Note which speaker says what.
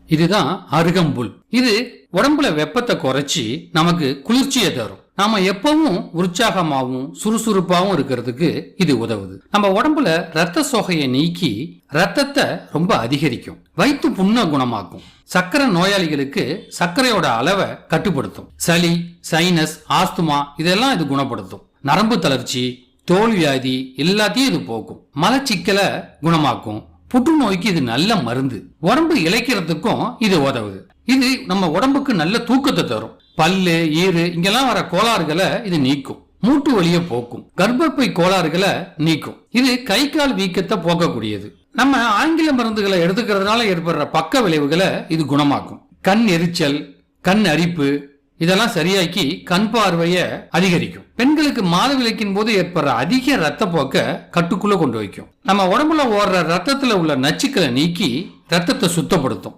Speaker 1: இதுதான் அருகம்புல். இது உடம்புல வெப்பத்தை குறைச்சி நமக்கு குளிர்ச்சியை தரும். நாம எப்பவும் உற்சாகமாவும் சுறுசுறுப்பாவும் இருக்கிறதுக்கு இது உதவுது. நம்ம உடம்புல ரத்த சோகையை நீக்கி ரத்தத்தை ரொம்ப அதிகரிக்கும். வயிற்று புண்ணை குணமாக்கும். சக்கரை நோயாளிகளுக்கு சர்க்கரையோட அளவை கட்டுப்படுத்தும். சளி, சைனஸ், ஆஸ்துமா இதெல்லாம் இது குணப்படுத்தும். நரம்பு தளர்ச்சி, தோல் வியாதி எல்லாத்தையும் இது போக்கும். மலச்சிக்கலை குணமாக்கும். புற்றுநோய்க்கு இது நல்ல மருந்து. உடம்பு இளைக்கிறதுக்கும் இது உதவுது. இது நம்ம உடம்புக்கு நல்ல தூக்கத்தை தரும். பல்லு, ஈறு இங்கெல்லாம் வர கோளாறுகளை இது நீக்கும். மூட்டு வலியை போக்கும். கர்ப்பப்பை கோளாறுகளை நீக்கும். இது கை கால் வீக்கத்தை போக்கக்கூடியது. நம்ம ஆங்கில மருந்துகளை எடுத்துக்கிறதுனால ஏற்படுற பக்க விளைவுகளை இது குணமாக்கும். கண் எரிச்சல், கண் அரிப்பு இதெல்லாம் சரியாக்கி கண் பார்வையை அதிகரிக்கும். பெண்களுக்கு மாதவிலக்கின் போது ஏற்படுற அதிக ரத்த போக்க கட்டுக்குள்ள கொண்டு வைக்கும். நம்ம உடம்புல ஓடுற ரத்தத்துல உள்ள நச்சுக்களை நீக்கி ரத்தத்தை சுத்தப்படுத்தும்.